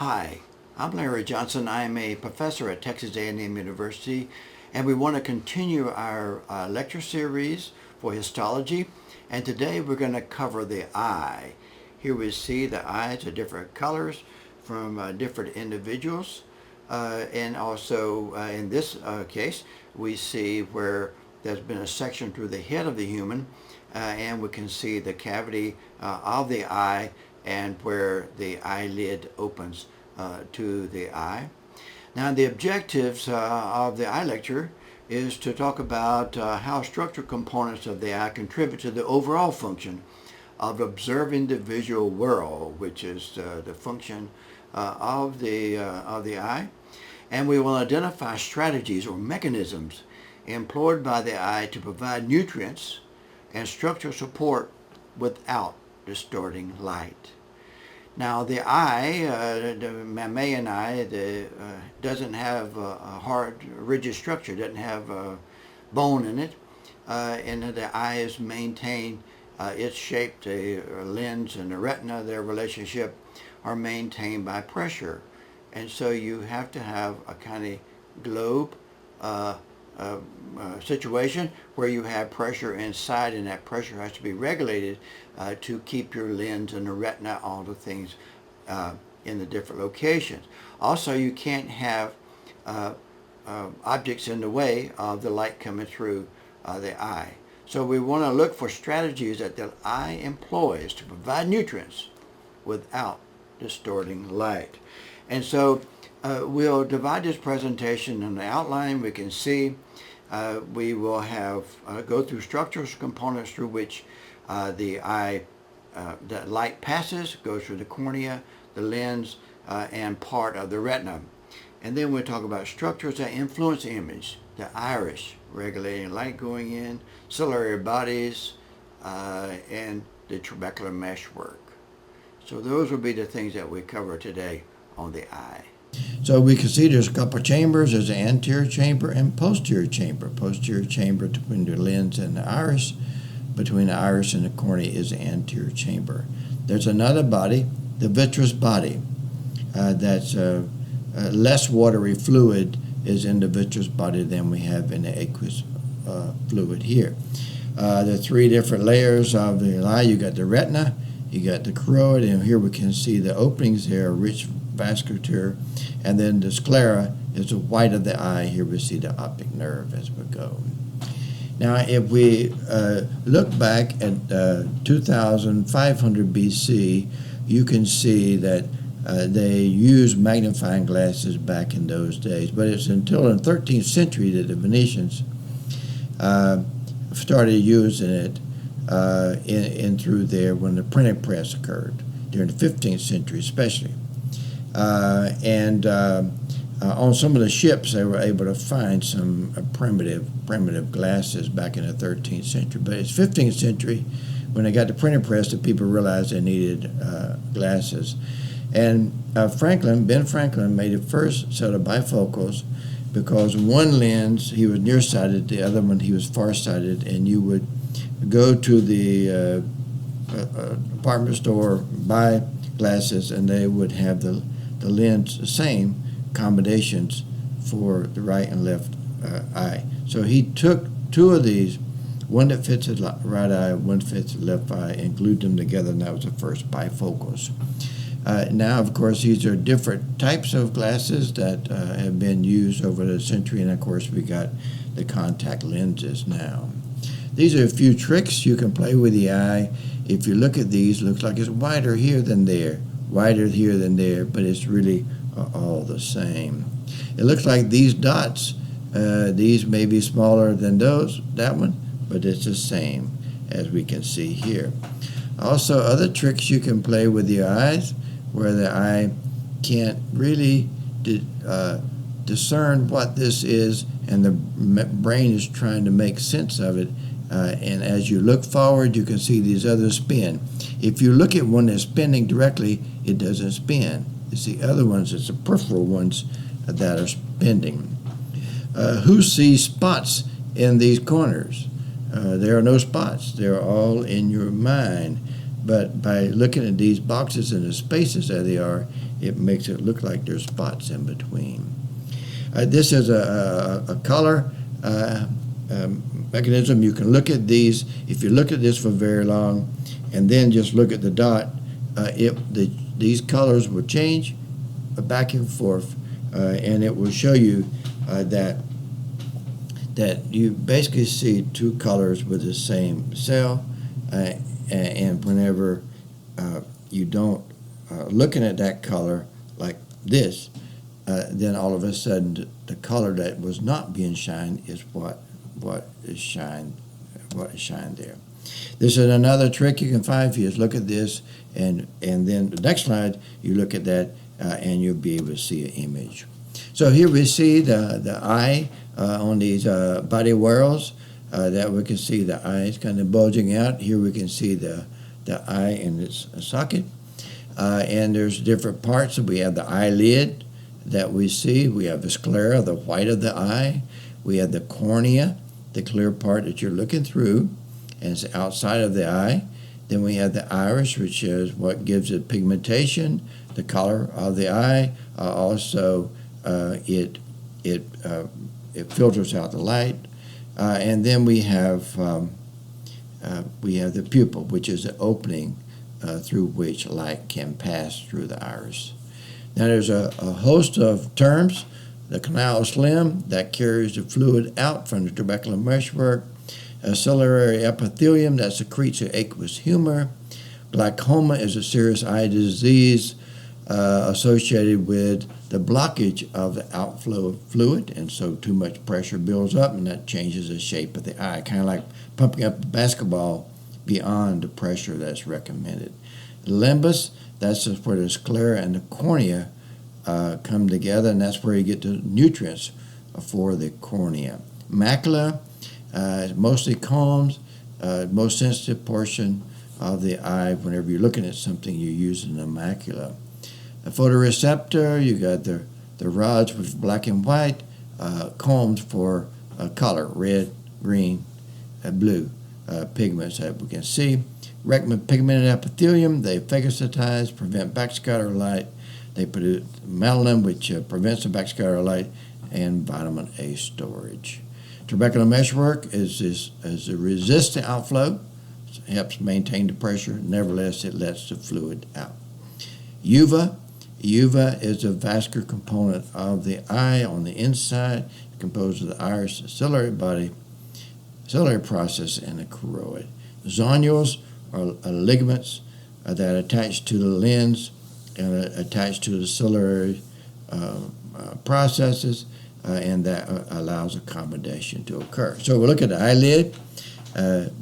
Hi, I'm Larry Johnson. I'm a professor at Texas A&M University, and we want to continue our lecture series for histology. And today we're going to cover the eye. Here we see the eyes of different colors from different individuals. And also in this case, we see where there's been a section through the head of the human, and we can see the cavity of the eye and where the eyelid opens to the eye. Now the objectives of the eye lecture is to talk about how structural components of the eye contribute to the overall function of observing the visual world, which is the function of the eye. And we will identify strategies or mechanisms employed by the eye to provide nutrients and structural support without distorting light. Now the eye, the mammalian eye, doesn't have a hard, rigid structure, doesn't have a bone in it, and the eye is maintained, its shape, the lens and the retina, their relationship are maintained by pressure. And so you have to have a kind of globe situation where you have pressure inside, and that pressure has to be regulated to keep your lens and the retina, all the things in the different locations. Also, you can't have objects in the way of the light coming through the eye. So we want to look for strategies that the eye employs to provide nutrients without distorting light. And so we'll divide this presentation in the outline. We can see we will have go through structural components through which the eye, the light passes, goes through the cornea, the lens, and part of the retina. And then we'll talk about structures that influence the image, the iris, regulating light going in, ciliary bodies, and the trabecular meshwork. So those will be the things that we cover today on the eye. So we can see there's a couple of chambers. There's an anterior chamber and posterior chamber. Posterior chamber between the lens and the iris. Between the iris and the cornea is the anterior chamber. There's another body, the vitreous body. That's less watery fluid is in the vitreous body than we have in the aqueous fluid here. There are three different layers of the eye. You got the retina, you got the choroid, and here we can see the openings there, rich vasculature, and then the sclera is the white of the eye. Here we see the optic nerve as we go. Now, if we look back at 2500 BC, you can see that they used magnifying glasses back in those days, but it's until in the 13th century that the Venetians started using it in through there when the printing press occurred, during the 15th century especially. On some of the ships, they were able to find some primitive glasses back in the 13th century. But it's 15th century, when they got the printing press, that people realized they needed glasses. And Ben Franklin made the first set of bifocals because one lens, he was nearsighted, the other one, he was farsighted, and you would go to the department store, buy glasses, and they would have the lens, the same combinations for the right and left eye. So he took two of these, one that fits the right eye, one fits the left eye, and glued them together, and that was the first bifocals. Now, of course, these are different types of glasses that have been used over the century, and of course, we got the contact lenses now. These are a few tricks you can play with the eye. If you look at these, it looks like it's wider here than there, wider here than there, but it's really all the same. It looks like these dots, these may be smaller than that one, but it's the same as we can see here. Also, other tricks you can play with your eyes where the eye can't really discern what this is, and the brain is trying to make sense of it. And as you look forward, you can see these others spin. If you look at one that's spinning directly, it doesn't spin. It's the other ones, it's the peripheral ones that are spinning. Who sees spots in these corners? There are no spots. They're all in your mind. But by looking at these boxes and the spaces that they are, it makes it look like there's spots in between. This is a color mechanism. You can look at these. If you look at this for very long and then just look at the dot, these colors will change back and forth, and it will show you that you basically see two colors with the same cell, and whenever you don't looking at that color like this, then all of a sudden the color that was not being shined is what is shined there. This is another trick you can find if you just look at this, and then the next slide you look at that, and you'll be able to see an image. So here we see the eye on these body whorls, that we can see the eyes kind of bulging out. Here we can see the eye in its socket, and there's different parts. We have the eyelid that we see. We have the sclera, the white of the eye. We have the cornea, the clear part that you're looking through, and it's outside of the eye. Then we have the iris, which is what gives it pigmentation, the color of the eye. Also, it filters out the light, and then we have the pupil, which is the opening through which light can pass through the iris. Now there's a host of terms. The canal slim, that carries the fluid out from the trabecular meshwork. A ciliary epithelium, that secretes the aqueous humor. Glaucoma is a serious eye disease associated with the blockage of the outflow of fluid, and so too much pressure builds up, and that changes the shape of the eye, kind of like pumping up a basketball beyond the pressure that's recommended. Limbus, that's where the sclera and the cornea come together, and that's where you get the nutrients for the cornea. Macula, mostly combs, most sensitive portion of the eye. Whenever you're looking at something, you're using the macula. A photoreceptor, you got the rods with black and white, combs for color, red, green, blue pigments that we can see. Pigmented epithelium, they phagocytize, prevent backscatter light. They produce melanin, which prevents the backscatter light, and vitamin A storage. Trabecular meshwork is a resistant outflow. It helps maintain the pressure. Nevertheless, it lets the fluid out. Uva is a vascular component of the eye on the inside, composed of the iris, the ciliary process, and the choroid. Zonules are ligaments that attach to the lens and attach to the ciliary processes, and that allows accommodation to occur. So we look at the eyelid.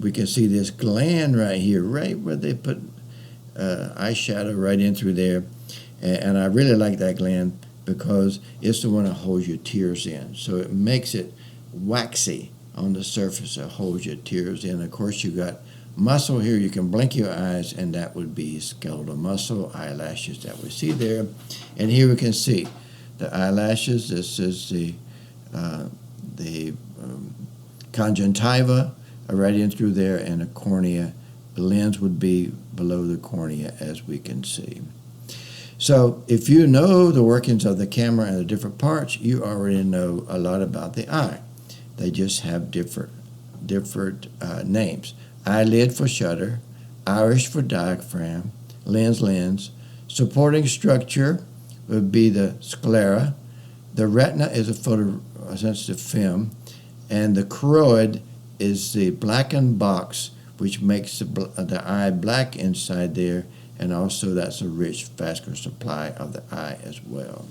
We can see this gland right here, right where they put eyeshadow right in through there. And I really like that gland because it's the one that holds your tears in. So it makes it waxy on the surface that holds your tears in. Of course, you got muscle here. You can blink your eyes, and that would be skeletal muscle, eyelashes that we see there. And here we can see the eyelashes. This is the conjunctiva right in through there, and the cornea. The lens would be below the cornea, as we can see. So if you know the workings of the camera and the different parts, you already know a lot about the eye. They just have different names. Eyelid for shutter, iris for diaphragm, lens. Supporting structure would be the sclera. The retina is a photosensitive film, and the choroid is the blackened box, which makes the eye black inside there, and also that's a rich vascular supply of the eye as well.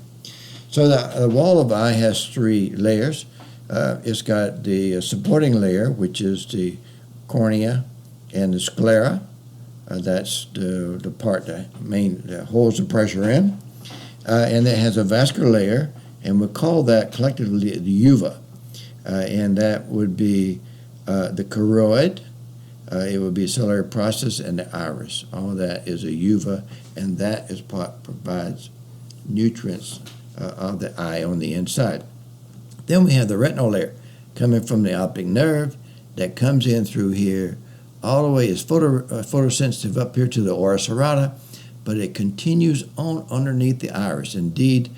So the wall of the eye has three layers. It's got the supporting layer, which is the cornea and the sclera. That's the part that holds the pressure in. And it has a vascular layer, and we call that collectively the uva. And that would be the choroid. It would be ciliary process and the iris. All that is a uva, and that is what provides nutrients of the eye on the inside. Then we have the retinal layer coming from the optic nerve that comes in through here. All the way is photosensitive up here to the ora serrata, but it continues on underneath the iris. Indeed,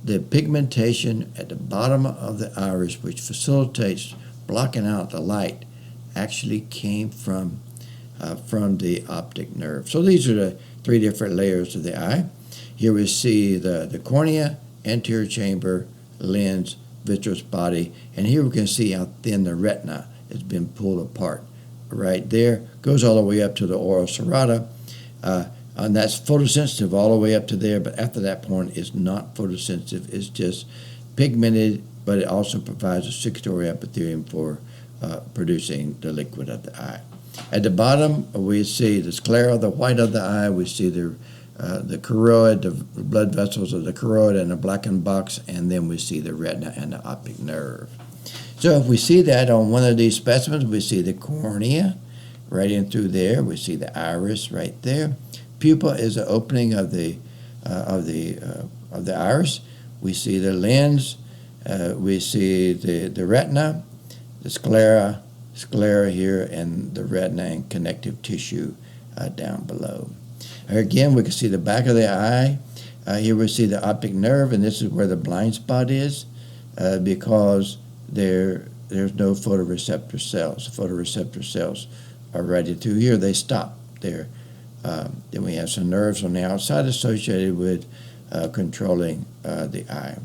the pigmentation at the bottom of the iris, which facilitates blocking out the light, actually came from the optic nerve. So these are the three different layers of the eye. Here we see the cornea, anterior chamber, lens, vitreous body, and here we can see how thin the retina has been pulled apart. Right there, goes all the way up to the ora serrata, and that's photosensitive all the way up to there, but after that point it's not photosensitive, it's just pigmented, but it also provides a secondary epithelium for producing the liquid of the eye. At the bottom, we see the sclera, the white of the eye. We see the choroid, the blood vessels of the choroid and the blackened box, and then we see the retina and the optic nerve. So if we see that on one of these specimens, we see the cornea right in through there. We see the iris right there. Pupil is the opening of the iris. We see the lens. We see the retina, the sclera here, and the retina and connective tissue down below. Again, we can see the back of the eye. Here we see the optic nerve, and this is where the blind spot is because there's no photoreceptor cells. The photoreceptor cells are right through here. They stop there. Then we have some nerves on the outside associated with controlling the eye.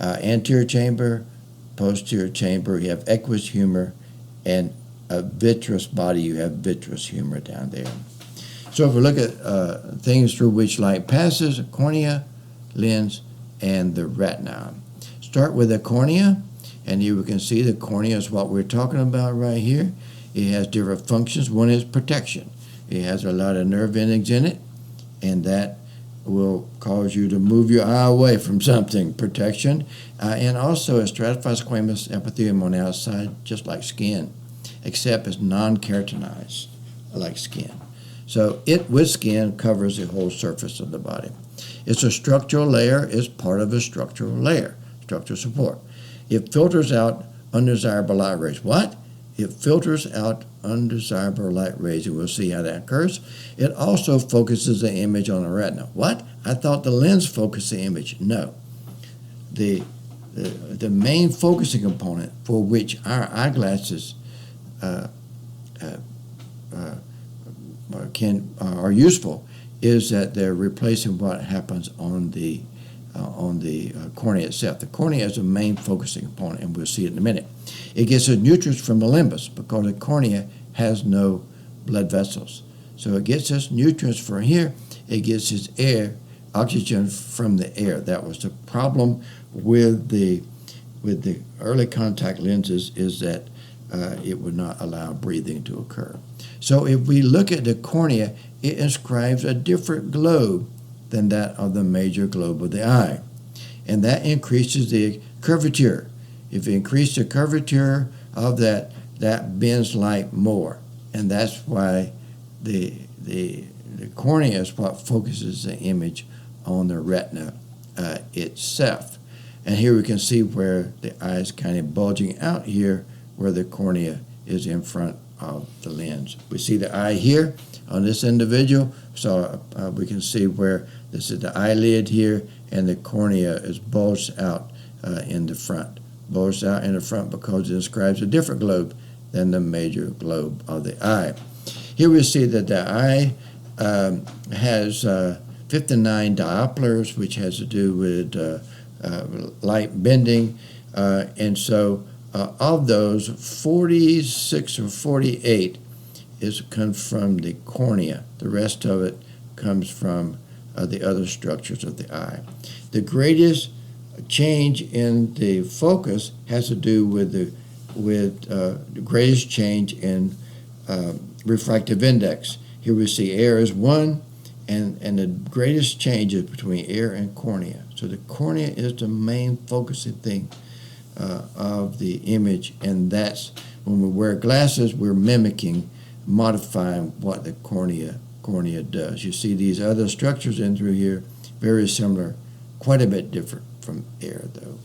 Anterior chamber, posterior chamber, you have aqueous humor, and a vitreous body, you have vitreous humor down there. So if we look at things through which light passes, cornea, lens, and the retina. Start with the cornea, and you can see the cornea is what we're talking about right here. It has different functions. One is protection. It has a lot of nerve endings in it, and that will cause you to move your eye away from something, protection, and also a stratified squamous epithelium on the outside, just like skin, except it's non-keratinized, like skin. So it, with skin, covers the whole surface of the body. It's a structural layer. It's part of a structural layer, structural support. It filters out undesirable light rays. What? It filters out undesirable light rays, and we'll see how that occurs. It also focuses the image on the retina. What? I thought the lens focused the image. No. The main focusing component for which our eyeglasses are useful is that they're replacing what happens on the cornea itself. The cornea is the main focusing component, and we'll see it in a minute. It gets its nutrients from the limbus because the cornea has no blood vessels. So it gets its nutrients from here. It gets its air, oxygen from the air. That was the problem with the early contact lenses, is that it would not allow breathing to occur. So if we look at the cornea, it inscribes a different globe than that of the major globe of the eye. And that increases the curvature. If you increase the curvature of that bends light more. And that's why the cornea is what focuses the image on the retina itself. And here we can see where the eye is kind of bulging out here, where the cornea is in front of the lens. We see the eye here on this individual, so we can see where this is the eyelid here, and the cornea is bulged out in the front. Bulged out in the front because it describes a different globe than the major globe of the eye. Here we see that the eye has 59 dioplars, which has to do with light bending, and so of those, 46 or 48 comes from the cornea. The rest of it comes from the other structures of the eye. The greatest change in the focus has to do with the greatest change in refractive index. Here we see air is 1, and the greatest change is between air and cornea. So the cornea is the main focusing thing of the image, and that's when we wear glasses, we're modifying what the cornea does. You see these other structures in through here, very similar, quite a bit different from air though.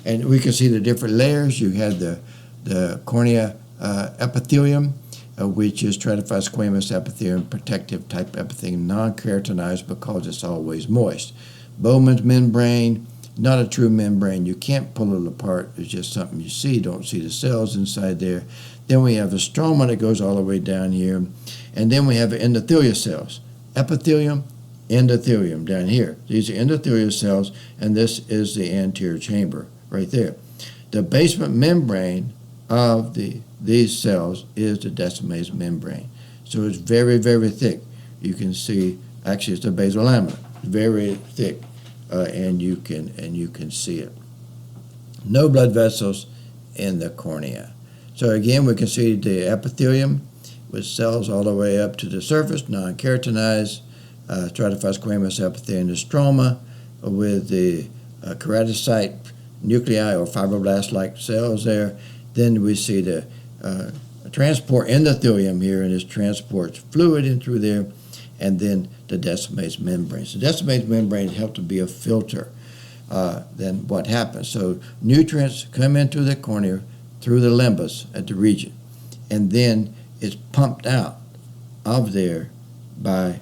And we can see the different layers. You had the cornea epithelium, which is stratified squamous epithelium, protective type epithelium, non-keratinized because it's always moist. Bowman's membrane, not a true membrane. You can't pull it apart. It's just something you see. Don't see the cells inside there. Then we have a stroma that goes all the way down here. And then we have endothelial cells. Epithelium, endothelium down here. These are endothelial cells, and this is the anterior chamber right there. The basement membrane of these cells is the descemetous membrane. So it's very, very thick. You can see, actually it's the basal lamina. Very thick. And you can see it. No blood vessels in the cornea. So again, we can see the epithelium with cells all the way up to the surface, non-keratinized, stratified squamous epithelium, the stroma with the keratocyte nuclei or fibroblast-like cells there. Then we see the transport endothelium here, and it transports fluid in through there, and then the descemetous membranes. The descemetous membranes help to be a filter. Then what happens? So nutrients come into the cornea through the limbus at the region, and then it's pumped out of there by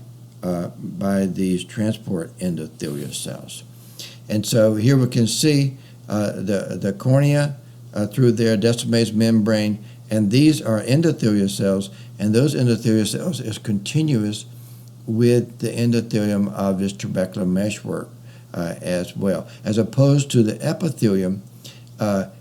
these transport endothelial cells. And so here we can see the cornea through their descemetous membrane, and these are endothelial cells, and those endothelial cells is continuous with the endothelium of this trabecular meshwork as well. As opposed to the epithelium,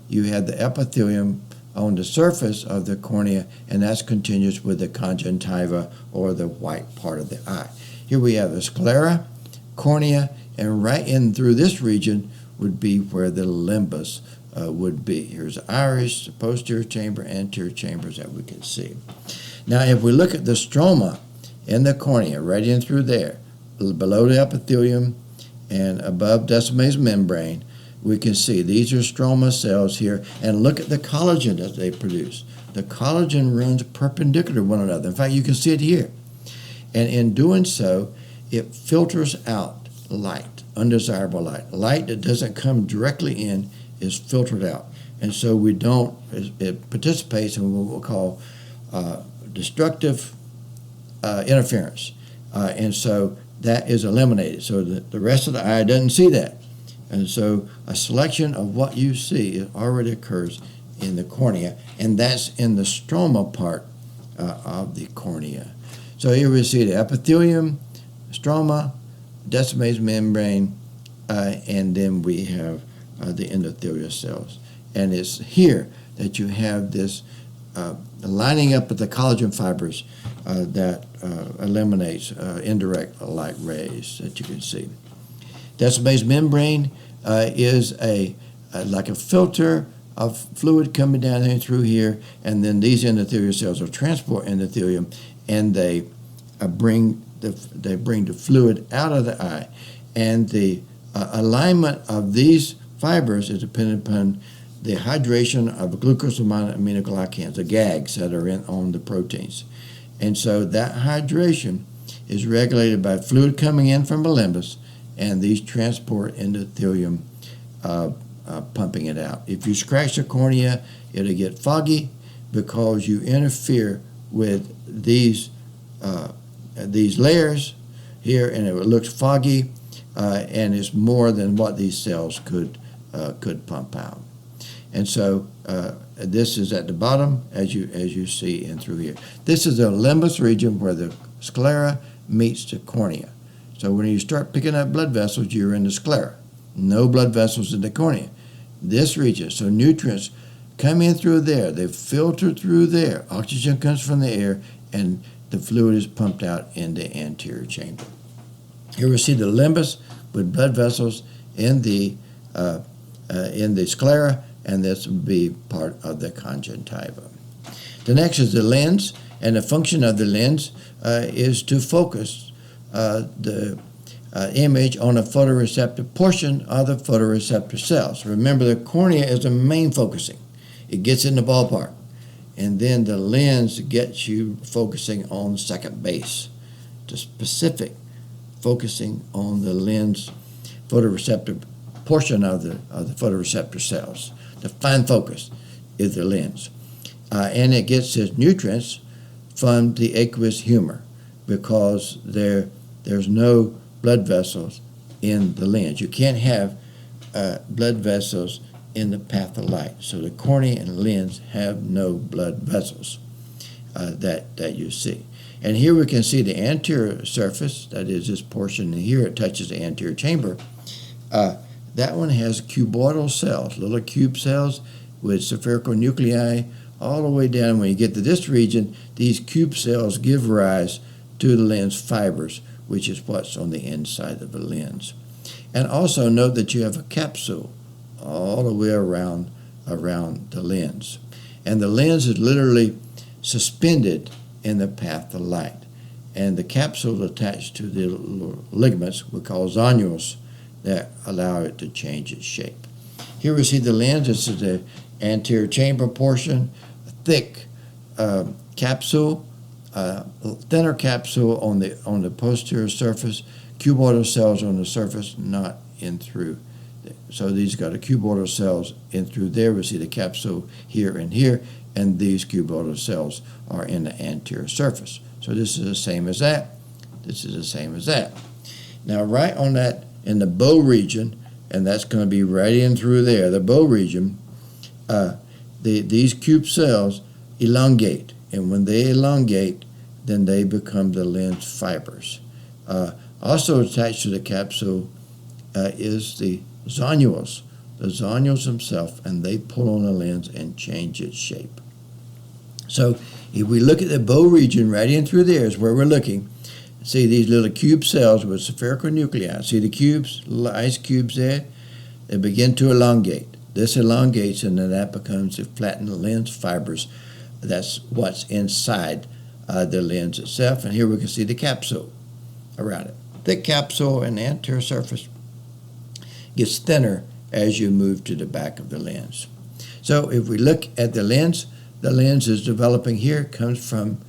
you have the epithelium on the surface of the cornea, and that's continuous with the conjunctiva or the white part of the eye. Here we have the sclera, cornea, and right in through this region would be where the limbus would be. Here's the iris, the posterior chamber, anterior chambers that we can see. Now, if we look at the stroma in the cornea, right in through there, below the epithelium and above descemetous membrane, we can see these are stroma cells here, and look at the collagen that they produce. The collagen runs perpendicular to one another. In fact, you can see it here. And in doing so, it filters out light, undesirable light. Light that doesn't come directly in is filtered out. And so we don't, it participates in what we'll call destructive interference. And so that is eliminated. So the rest of the eye doesn't see that. And so a selection of what you see already occurs in the cornea, and that's in the stroma part of the cornea. So here we see the epithelium, stroma, descemetous membrane, and then we have the endothelial cells. And it's here that you have this lining up of the collagen fibers that eliminates indirect light rays that you can see. Descemetous membrane is like a filter of fluid coming down here through here, and then these endothelial cells are transport endothelium, and they bring the fluid out of the eye. And the alignment of these fibers is dependent upon the hydration of glucosaminoaminoglycans, the GAGs that are on the proteins. And so that hydration is regulated by fluid coming in from the limbus and these transport endothelium pumping it out. If you scratch the cornea, it'll get foggy because you interfere with these layers here, and it looks foggy, and it's more than what these cells could pump out. And so this is at the bottom, as you see in through here. This is the limbus region where the sclera meets the cornea. So when you start picking up blood vessels, you're in the sclera. No blood vessels in the cornea. This region, so nutrients come in through there. They filter through there. Oxygen comes from the air, and the fluid is pumped out in the anterior chamber. Here we see the limbus with blood vessels in the sclera, and this would be part of the conjunctiva. The next is the lens, and the function of the lens is to focus the image on a photoreceptor portion of the photoreceptor cells. Remember, the cornea is the main focusing. It gets in the ballpark. And then the lens gets you focusing on second base, the specific focusing on the lens photoreceptor portion of the photoreceptor cells. The fine focus is the lens. And it gets its nutrients from the aqueous humor because there's no blood vessels in the lens. You can't have blood vessels in the path of light. So the cornea and lens have no blood vessels that you see. And here we can see the anterior surface, that is this portion here, it touches the anterior chamber. That one has cuboidal cells, little cube cells with spherical nuclei all the way down. When you get to this region, these cube cells give rise to the lens fibers, which is what's on the inside of the lens. And also note that you have a capsule all the way around the lens. And the lens is literally suspended in the path of light. And the capsule attached to the ligaments we call zonules that allow it to change its shape. Here we see the lens. This is the anterior chamber portion, a thick capsule, thinner capsule on the posterior surface, cuboidal cells on the surface, not in through. So these got a cuboidal cells in through there. We see the capsule here and here, and these cuboidal cells are in the anterior surface. So this is the same as that. This is the same as that. Now right on that, in the bow region, and that's going to be right in through there, the bow region, these cube cells elongate. And when they elongate, then they become the lens fibers. Also attached to the capsule is the zonules themselves, and they pull on the lens and change its shape. So if we look at the bow region right in through there is where we're looking. See these little cube cells with spherical nuclei. See the cubes, little ice cubes there? They begin to elongate. This elongates, and then that becomes the flattened lens fibers. That's what's inside the lens itself. And here we can see the capsule around it. Thick capsule, and the anterior surface gets thinner as you move to the back of the lens. So if we look at the lens is developing here, comes from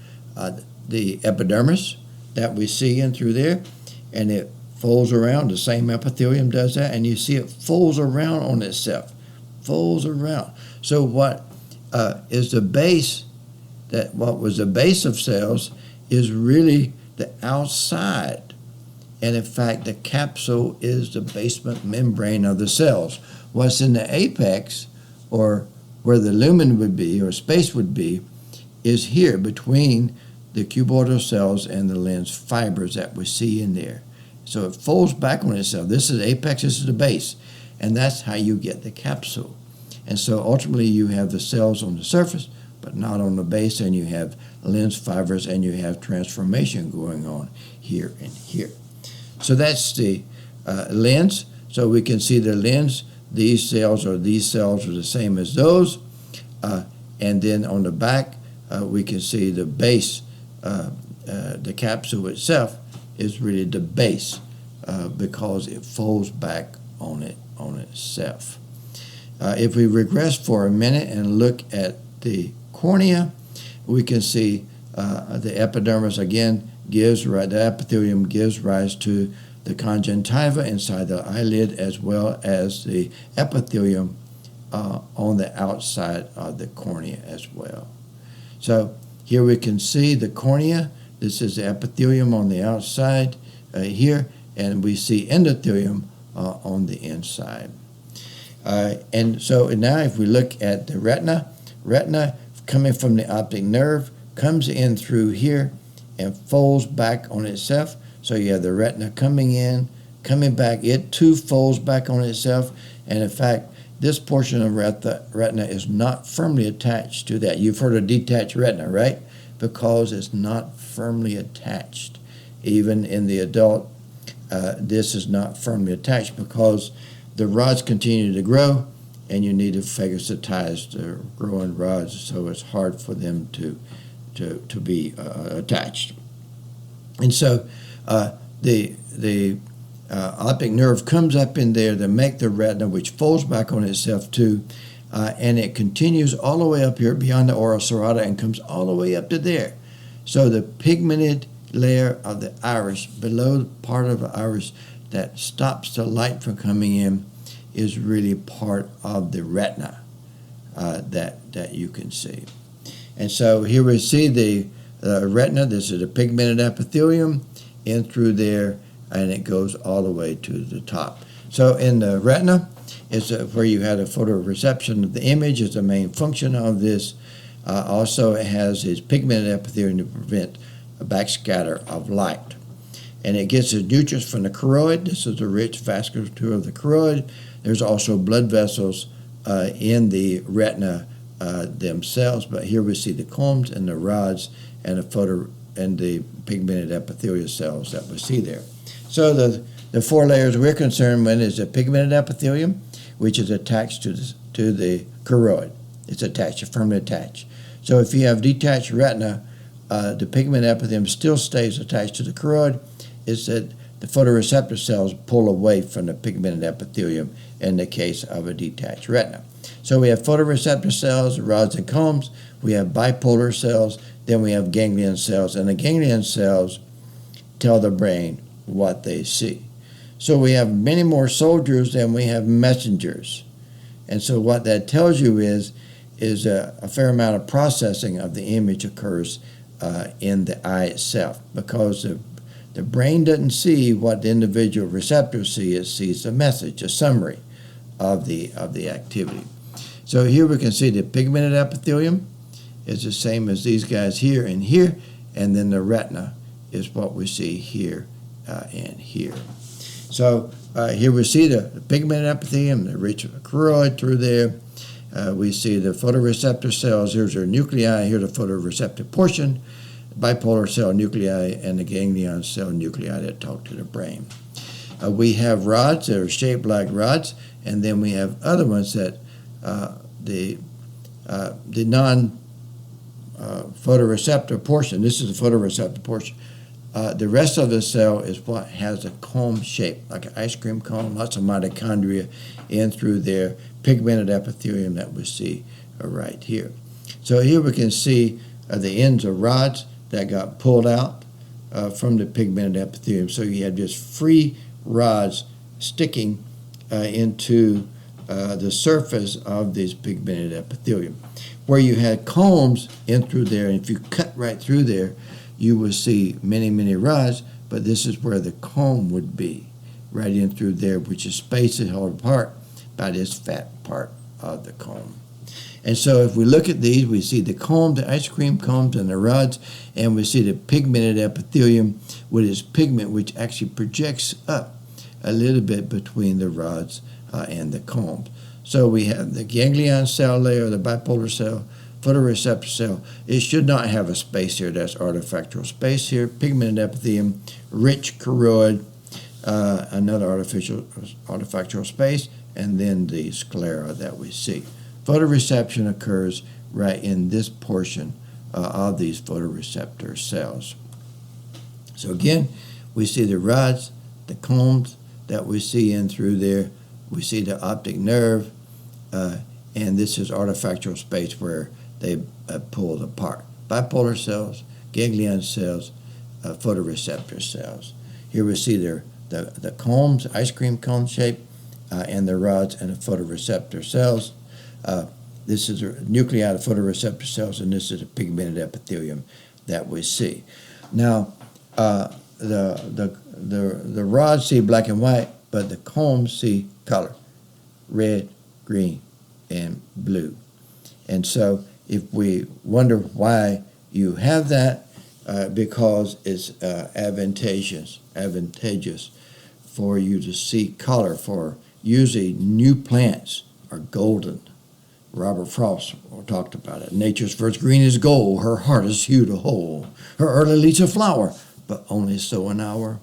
the epidermis that we see in through there, and it folds around. The same epithelium does that, and you see it folds around on itself, folds around. So what is the base, what was the base of cells is really the outside. And in fact, the capsule is the basement membrane of the cells. What's in the apex, or where the lumen would be, or space would be, is here between the cuboidal cells and the lens fibers that we see in there. So it folds back on itself. This is the apex, this is the base. And that's how you get the capsule. And so ultimately you have the cells on the surface, but not on the base, and you have lens fibers, and you have transformation going on here and here. So that's the lens. So we can see the lens. These cells are the same as those. And then on the back, we can see the base. The capsule itself is really the base because it folds back on itself. If we regress for a minute and look at the cornea, we can see the epidermis again the epithelium gives rise to the conjunctiva inside the eyelid, as well as the epithelium on the outside of the cornea as well. So here we can see the cornea. This is the epithelium on the outside here, and we see endothelium on the inside. And so now if we look at the retina coming from the optic nerve comes in through here and folds back on itself. So you have the retina coming in, coming back. It too folds back on itself. And in fact, this portion of retina is not firmly attached to that. You've heard of detached retina, right? Because it's not firmly attached. Even in the adult, this is not firmly attached because the rods continue to grow, and you need to phagocytize the growing rods, so it's hard for them to be attached. And so the optic nerve comes up in there to make the retina, which folds back on itself too, and it continues all the way up here beyond the ora serrata and comes all the way up to there. So the pigmented layer of the iris, below the part of the iris that stops the light from coming in, is really part of the retina that you can see. And so here we see retina. This is a pigmented epithelium in through there, and it goes all the way to the top. So in the retina, it's where you had a photoreception of the image is the main function of this. Also, it has its pigmented epithelium to prevent a backscatter of light. And it gets its nutrients from the choroid. This is the rich vasculature of the choroid. There's also blood vessels in the retina themselves, but here we see the combs and the rods and the pigmented epithelial cells that we see there. So the four layers we're concerned with is the pigmented epithelium, which is attached to the choroid. It's attached, it's firmly attached. So if you have detached retina, the pigmented epithelium still stays attached to the choroid. It's that the photoreceptor cells pull away from the pigmented epithelium in the case of a detached retina. So we have photoreceptor cells, rods and combs. We have bipolar cells. Then we have ganglion cells. And the ganglion cells tell the brain what they see. So we have many more soldiers than we have messengers. And so what that tells you is a fair amount of processing of the image occurs in the eye itself, because the brain doesn't see what the individual receptors see. It sees a message, a summary of the activity. So here we can see the pigmented epithelium is the same as these guys here and here, and then the retina is what we see here and here. So here we see the pigmented epithelium, the rich choroid through there. We see the photoreceptor cells. Here's our nuclei. Here's the photoreceptor portion, bipolar cell nuclei, and the ganglion cell nuclei that talk to the brain. We have rods that are shaped like rods, and then we have other ones that the non-photoreceptor portion. This is the photoreceptor portion. The rest of the cell is what has a comb shape, like an ice cream cone, lots of mitochondria in through their pigmented epithelium that we see right here. So here we can see the ends of rods that got pulled out from the pigmented epithelium. So you have just free rods sticking into the surface of this pigmented epithelium. Where you had combs in through there, and if you cut right through there, you will see many, many rods, but this is where the comb would be, right in through there, which is spaced and held apart by this fat part of the comb. And so if we look at these, we see the comb, the ice cream combs, and the rods, and we see the pigmented epithelium with its pigment, which actually projects up a little bit between the rods and the combs. So we have the ganglion cell layer, the bipolar cell, photoreceptor cell. It should not have a space here. That's artifactual space here. Pigmented epithelium, rich choroid, another artifactual space, and then the sclera that we see. Photoreception occurs right in this portion of these photoreceptor cells. So again, we see the rods, the combs that we see in through there. We see the optic nerve, and this is artifactual space where they pulled apart. Bipolar cells, ganglion cells, photoreceptor cells. Here we see the combs, ice cream cone shape, and the rods and the photoreceptor cells. This is the nuclei of photoreceptor cells, and this is the pigmented epithelium that we see. Now, the rods see black and white, but the combs see color, red, green, and blue. And so if we wonder why you have that, because it's advantageous for you to see color. For usually new plants are golden. Robert Frost talked about it. Nature's first green is gold, her heart is hue to whole. Her early leaves a flower, but only so an hour.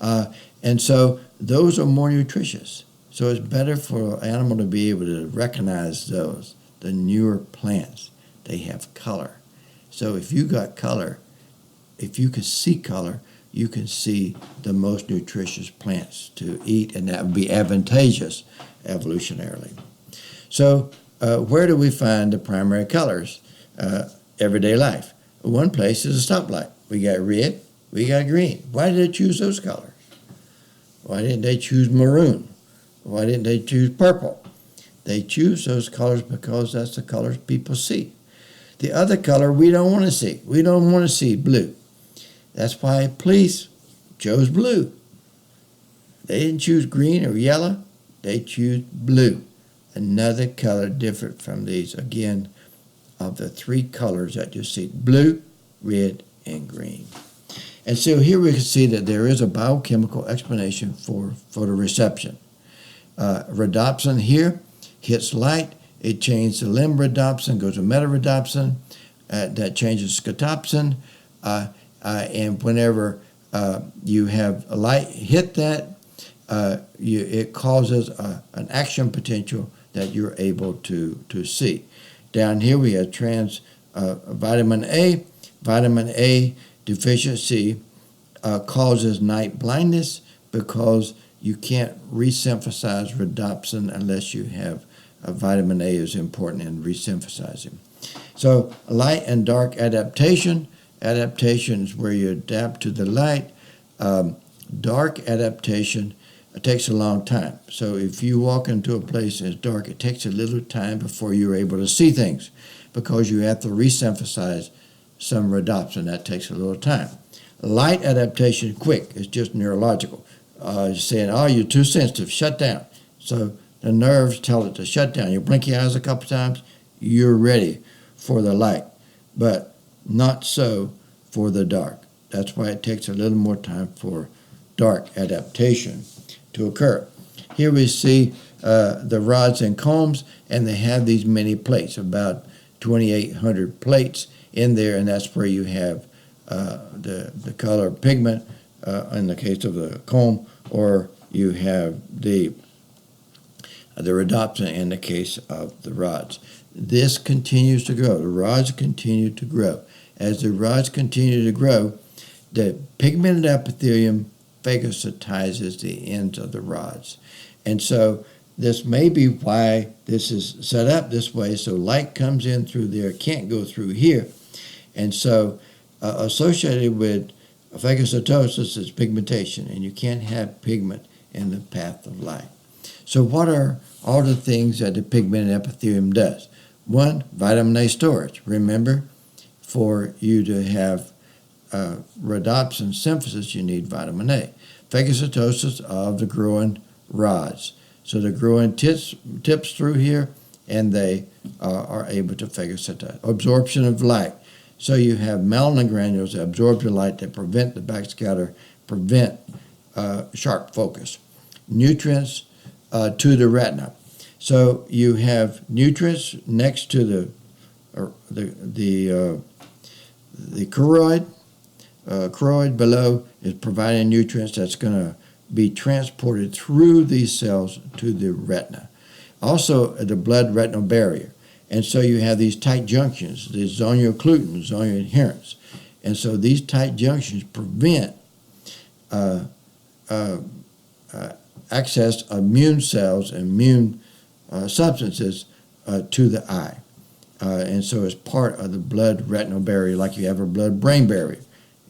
And so those are more nutritious. So it's better for an animal to be able to recognize those. The newer plants, they have color. So if you got color, if you can see color, you can see the most nutritious plants to eat, and that would be advantageous evolutionarily. So where do we find the primary colors? Everyday life. One place is a stoplight. We got red, we got green. Why did they choose those colors? Why didn't they choose maroon? Why didn't they choose purple? They choose those colors because that's the colors people see. The other color we don't want to see. We don't want to see blue. That's why police chose blue. They didn't choose green or yellow. They choose blue. Another color different from these, again, of the three colors that you see: blue, red, and green. And so here we can see that there is a biochemical explanation for photoreception. Rhodopsin here hits light. It changes the limb rhodopsin, goes to metarhodopsin. That changes scotopsin. And whenever you have a light hit that, it causes an action potential that you're able to see. Down here we have vitamin A. Vitamin A deficiency causes night blindness because you can't resynthesize rhodopsin unless you have vitamin A is important in resynthesizing. So light and dark adaptation. Adaptation is where you adapt to the light. Dark adaptation takes a long time. So if you walk into a place and it's dark, it takes a little time before you're able to see things because you have to resynthesize some rhodopsin. That takes a little time. Light adaptation is quick. It's just neurological. Saying, oh, you're too sensitive, shut down. So the nerves tell it to shut down. You blink your eyes a couple times, you're ready for the light. But not so for the dark. That's why it takes a little more time for dark adaptation to occur. Here we see the rods and combs, and they have these many plates, about 2,800 plates in there, and that's where you have the color pigment in the case of the comb, or you have the rhodopsin in the case of the rods. This continues to grow. The rods continue to grow. As the rods continue to grow, the pigmented epithelium phagocytizes the ends of the rods. And so this may be why this is set up this way, so light comes in through there, can't go through here. And so associated with phagocytosis is pigmentation, and you can't have pigment in the path of light. So what are all the things that the pigmented epithelium does? One, vitamin A storage. Remember, for you to have rhodopsin synthesis, you need vitamin A. Phagocytosis of the growing rods. So the growing tips through here, and they are able to phagocytize. Absorption of light. So you have melanin granules that absorb the light, that prevent the backscatter, prevent sharp focus. Nutrients to the retina. So you have nutrients next to the choroid. Choroid below is providing nutrients that's going to be transported through these cells to the retina. Also, the blood-retinal barrier. And so you have these tight junctions, the zonio-occlusion, zonio-adherence. And so these tight junctions prevent access of immune cells and immune substances to the eye. And so it's part of the blood-retinal barrier, like you have a blood-brain barrier.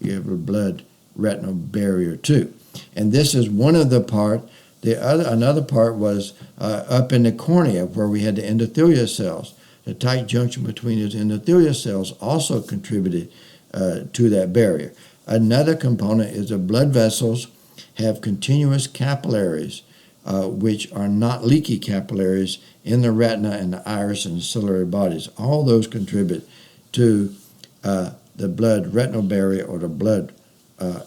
You have a blood-retinal barrier too. And this is one of the part. Another part was up in the cornea, where we had the endothelial cells. The tight junction between those endothelial cells also contributed to that barrier. Another component is the blood vessels have continuous capillaries, which are not leaky capillaries in the retina and the iris and the ciliary bodies. All those contribute to the blood-retinal barrier, or the blood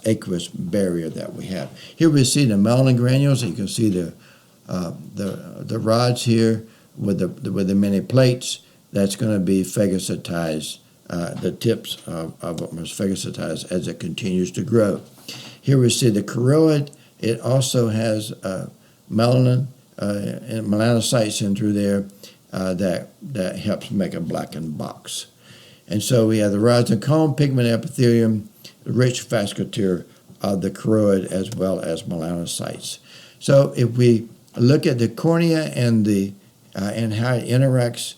aqueous barrier that we have. Here we see the melanin granules. You can see the rods here with the many plates. That's going to be phagocytized. The tips of it must phagocytize as it continues to grow. Here we see the choroid. It also has melanin and melanocytes in through there that helps make a blackened box. And so we have the rods and comb, pigment epithelium, the rich vasculature of the choroid, as well as melanocytes. So if we look at the cornea and how it interacts,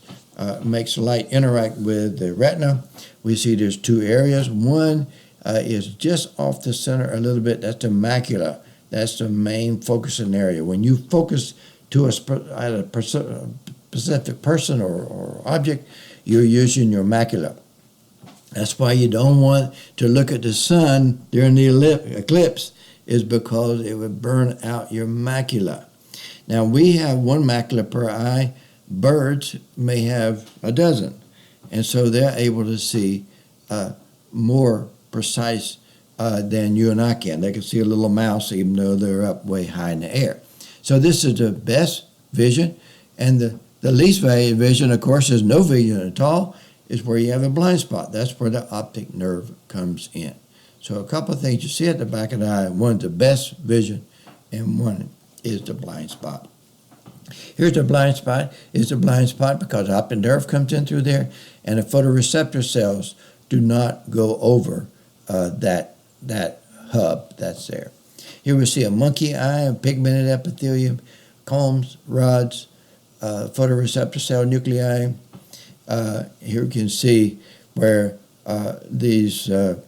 makes light interact with the retina, we see there's two areas. One is just off the center a little bit. That's the macula. That's the main focusing area. When you focus to a specific person or object, you're using your macula. That's why you don't want to look at the sun during the eclipse, is because it would burn out your macula. Now, we have one macula per eye. Birds may have a dozen, and so they're able to see more precise than you and I can. They can see a little mouse even though they're up way high in the air. So this is the best vision, and the least valued vision, of course, is no vision at all, is where you have a blind spot. That's where the optic nerve comes in. So a couple of things you see at the back of the eye. One is the best vision, and one is the blind spot. Here's the blind spot. It's a blind spot because the optic nerve comes in through there, and the photoreceptor cells do not go over that hub that's there. Here we see a monkey eye, a pigmented epithelium, combs, rods, photoreceptor cell nuclei. Here you can see where the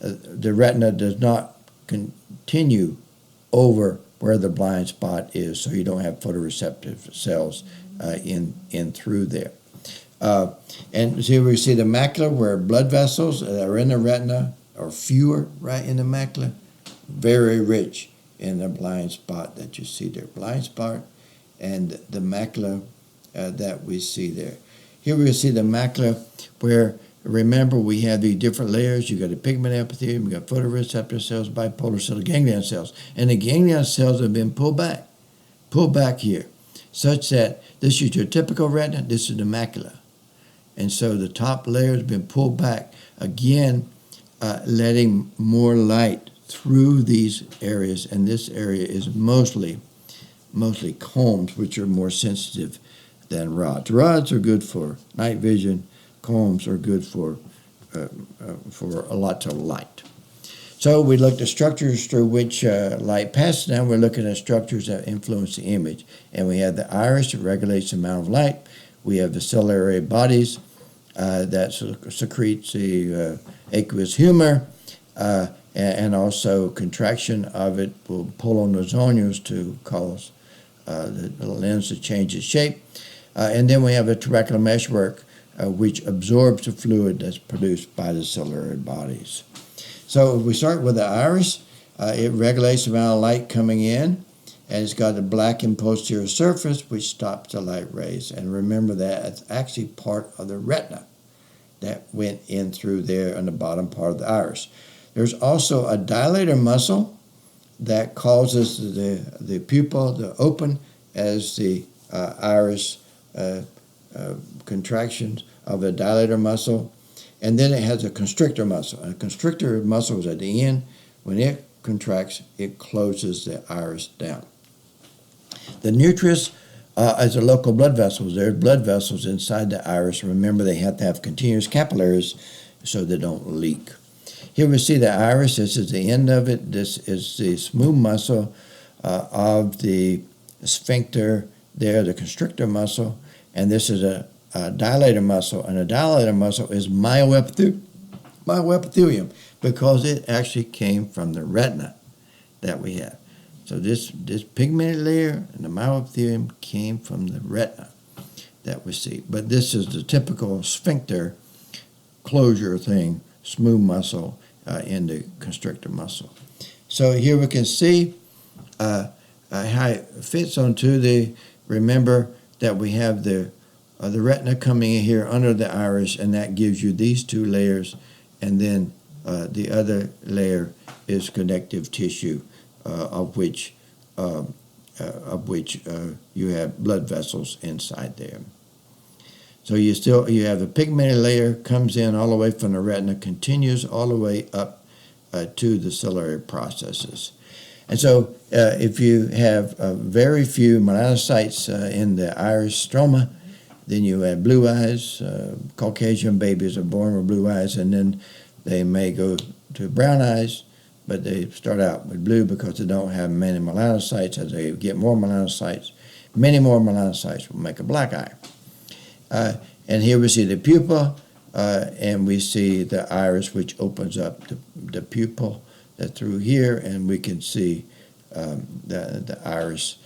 retina does not continue over where the blind spot is, so you don't have photoreceptive cells in through there. And here we see the macula, where blood vessels that are in the retina are fewer right in the macula, very rich in the blind spot that you see there. Blind spot and the macula that we see there. Here we see the macula where, remember, we have these different layers. You got a pigmented epithelium, you got photoreceptor cells, bipolar cells, ganglion cells. And the ganglion cells have been pulled back here, such that this is your typical retina, this is the macula. And so the top layer has been pulled back, again, letting more light through these areas. And this area is mostly combs, which are more sensitive than rods. Rods are good for night vision. Combs are good for lots of light. So we looked at structures through which light passes. Now we're looking at structures that influence the image. And we have the iris that regulates the amount of light. We have the ciliary bodies that secretes the aqueous humor, and also contraction of it will pull on those zonules to cause the lens to change its shape. And then we have the trabecular meshwork, which absorbs the fluid that's produced by the ciliary bodies. So if we start with the iris, it regulates the amount of light coming in, and it's got a blackened posterior surface which stops the light rays. And remember that it's actually part of the retina that went in through there on the bottom part of the iris. There's also a dilator muscle that causes the pupil to open as the iris contractions of the dilator muscle. And then it has a constrictor muscle. And a constrictor muscle is at the end. When it contracts, it closes the iris down. The nucleus is the local blood vessels. There's blood vessels inside the iris. Remember, they have to have continuous capillaries so they don't leak. Here we see the iris. This is the end of it. This is the smooth muscle of the sphincter there, the constrictor muscle. And this is a dilator muscle. And a dilator muscle is myoepithelium because it actually came from the retina that we have. So this pigmented layer and the myoepithelium came from the retina that we see. But this is the typical sphincter closure thing, smooth muscle in the constrictor muscle. So here we can see how it fits onto the, remember that we have the retina coming in here under the iris, and that gives you these two layers, and then the other layer is connective tissue, of which you have blood vessels inside there. So you have the pigmented layer comes in all the way from the retina, continues all the way up to the ciliary processes. And so if you have very few melanocytes in the iris stroma, then you have blue eyes. Caucasian babies are born with blue eyes, and then they may go to brown eyes, but they start out with blue because they don't have many melanocytes. As they get more melanocytes, many more melanocytes will make a black eye. And here we see the pupil, and we see the iris, which opens up the pupil through here, and we can see the iris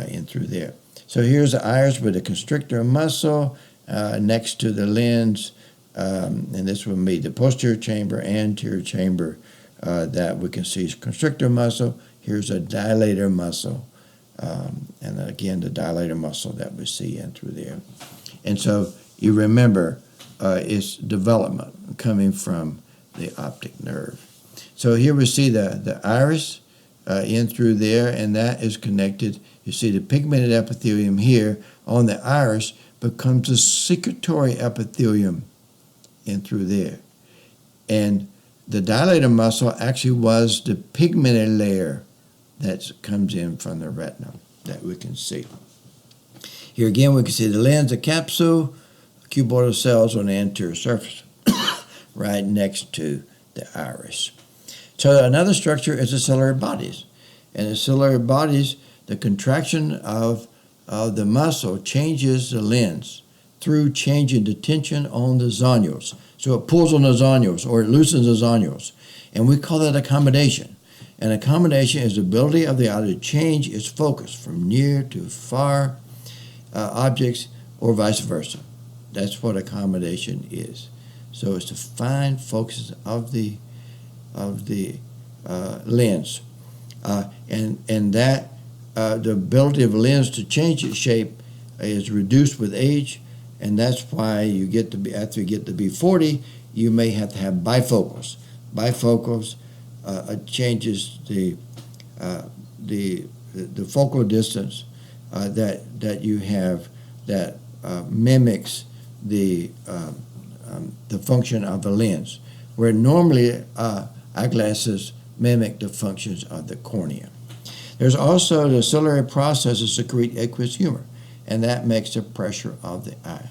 in through there. So here's the iris with the constrictor muscle next to the lens, and this will be the posterior chamber, anterior chamber, that we can see is constrictor muscle. Here's a dilator muscle, and again the dilator muscle that we see in through there. And so you remember its development coming from the optic nerve. So here we see the iris in through there, and that is connected. You see the pigmented epithelium here on the iris becomes a secretory epithelium in through there. And the dilator muscle actually was the pigmented layer that comes in from the retina that we can see. Here again we can see the lens, the capsule, cuboidal cells on the anterior surface right next to the iris. So another structure is the ciliary bodies. And the ciliary bodies, the contraction of the muscle changes the lens through changing the tension on the zonules. So it pulls on the zonules or it loosens the zonules. And we call that accommodation. And accommodation is the ability of the eye to change its focus from near to far objects or vice versa. That's what accommodation is. So it's the fine focus of the lens, and that the ability of a lens to change its shape is reduced with age, and that's why you get to be, after you get to be 40, you may have to have bifocals. Bifocals changes the focal distance that you have that mimics the function of the lens, where normally eyeglasses mimic the functions of the cornea. There's also the ciliary processes secrete aqueous humor, and that makes the pressure of the eye.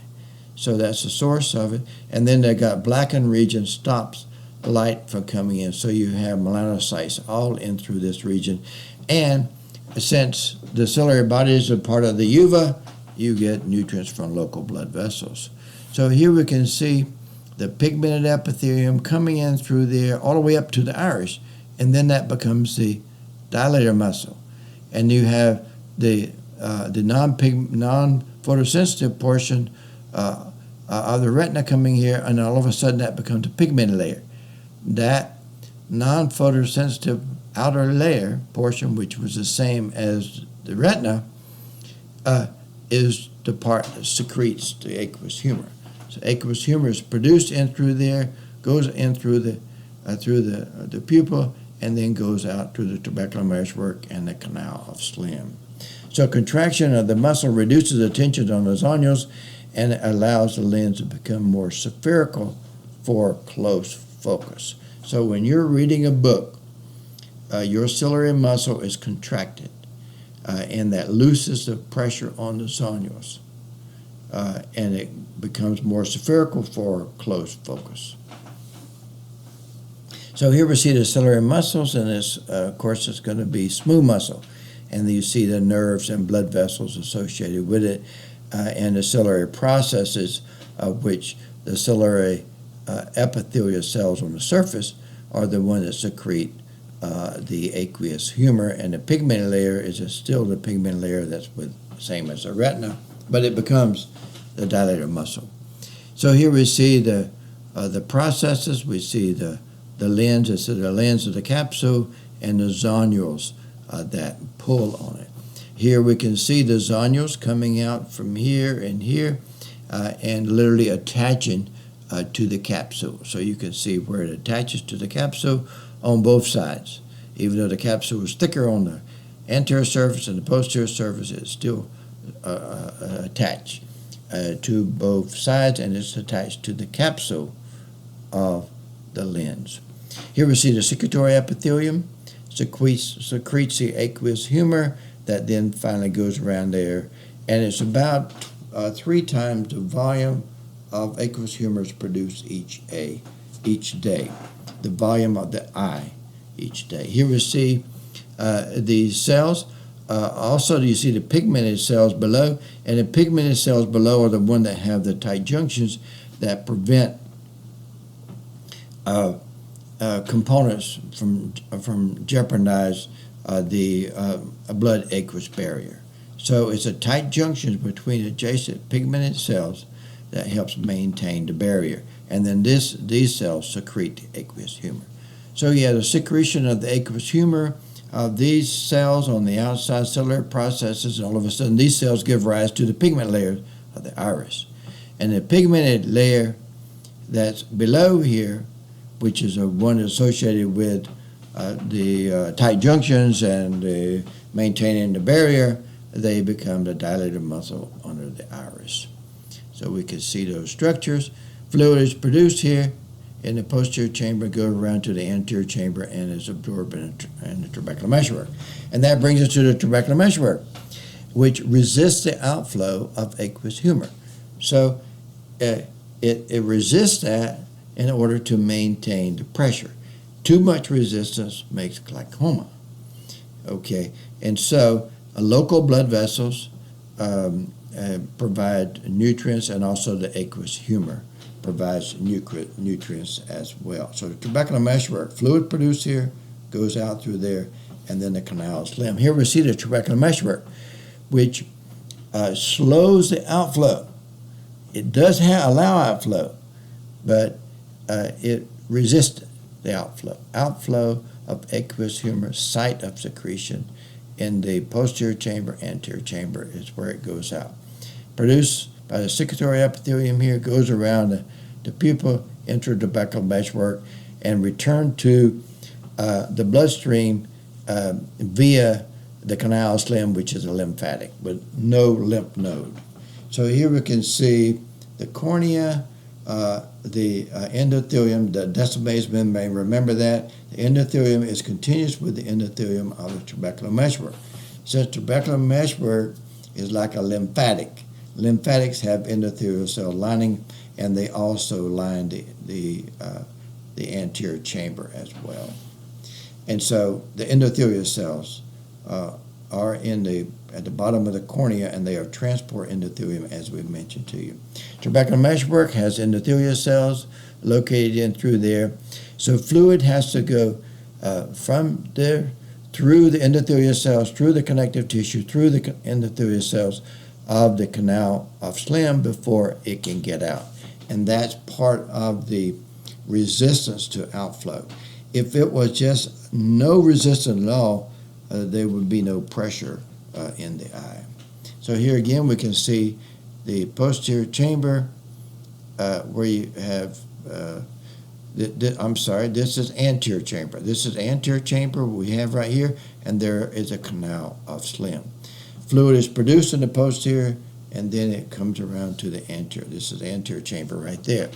So that's the source of it. And then they got blackened region stops light from coming in. So you have melanocytes all in through this region. And since the ciliary bodies are part of the uvea, you get nutrients from local blood vessels. So here we can see the pigmented epithelium coming in through there all the way up to the iris, and then that becomes the dilator muscle. And you have the non-photosensitive portion of the retina coming here, and all of a sudden that becomes a pigmented layer. That non-photosensitive outer layer portion, which was the same as the retina, is the part that secretes the aqueous humor. So aqueous humor is produced in through there, goes in through the pupil, and then goes out through the trabecular meshwork and the canal of Slim. So contraction of the muscle reduces the tension on the zonules and it allows the lens to become more spherical for close focus. So when you're reading a book, your ciliary muscle is contracted, and that loosens the pressure on the zonules, and it becomes more spherical for close focus. So here we see the ciliary muscles, and this, of course, is going to be smooth muscle. And you see the nerves and blood vessels associated with it, and the ciliary processes, of which the ciliary epithelial cells on the surface are the ones that secrete the aqueous humor, and the pigmented layer is still the pigmented layer that's the same as the retina, but it becomes the dilator muscle. So here we see the processes. We see the lens, it's the lens of the capsule, and the zonules that pull on it. Here we can see the zonules coming out from here and here, and literally attaching to the capsule. So you can see where it attaches to the capsule on both sides. Even though the capsule is thicker on the anterior surface and the posterior surface, it's still attached to both sides, and it's attached to the capsule of the lens. Here we see the secretory epithelium secretes the aqueous humor that then finally goes around there, and it's about 3 times the volume of aqueous humor produced each day, the volume of the eye each day. Here we see these cells. Also, you see the pigmented cells below, and the pigmented cells below are the ones that have the tight junctions that prevent components from jeopardize the blood aqueous barrier. So it's a tight junction between adjacent pigmented cells that helps maintain the barrier. And then these cells secrete the aqueous humor. So you have the secretion of the aqueous humor of these cells on the outside cellular processes, and all of a sudden these cells give rise to the pigment layers of the iris. And the pigmented layer that's below here, which is one associated with the tight junctions and maintaining the barrier, they become the dilated muscle under the iris. So we can see those structures. Fluid is produced here in the posterior chamber, goes around to the anterior chamber, and is absorbed in the trabecular meshwork. And that brings us to the trabecular meshwork, which resists the outflow of aqueous humor. So it resists that in order to maintain the pressure. Too much resistance makes glaucoma. Okay, and so local blood vessels provide nutrients, and also the aqueous humor provides nutrients as well. So the trabecular meshwork, fluid produced here, goes out through there, and then the canal slim. Here we see the trabecular meshwork, which slows the outflow. It does allow outflow, but it resists the outflow. Outflow of aqueous humor, site of secretion in the posterior chamber, anterior chamber is where it goes out. Produced by the secretory epithelium here, goes around the pupil, intratrabecular meshwork, and return to the bloodstream via the canal slim, which is a lymphatic, with no lymph node. So here we can see the cornea, the endothelium, the decimal membrane. Remember that the endothelium is continuous with the endothelium of the trabecular meshwork. Since trabecular meshwork is like a lymphatic, lymphatics have endothelial cell lining, and they also line the anterior chamber as well. And so the endothelial cells are at the bottom of the cornea, and they are transport endothelium, as we mentioned to you. Trabecular meshwork has endothelial cells located in through there. So fluid has to go from there through the endothelial cells, through the connective tissue, through the endothelial cells of the canal of slim before it can get out. And that's part of the resistance to outflow. If it was just no resistance at all, there would be no pressure in the eye. So here again we can see the posterior chamber where you have, this is anterior chamber. This is anterior chamber we have right here, and there is a canal of slim. Fluid is produced in the posterior, and then it comes around to the anterior. This is anterior chamber right there.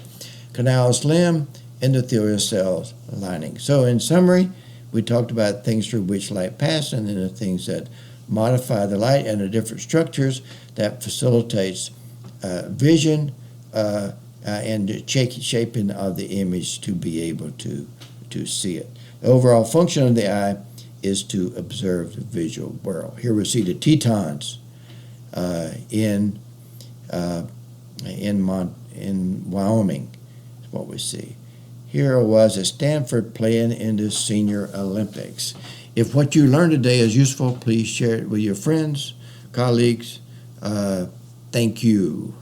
Canal slim, endothelial cells lining. So in summary, we talked about things through which light passes, and then the things that modify the light and the different structures that facilitates vision and the shaping of the image to be able to see it. The overall function of the eye is to observe the visual world. Here we see the Tetons in Wyoming, is what we see. Here I was at Stanford playing in the Senior Olympics. If what you learned today is useful, please share it with your friends, colleagues. Thank you.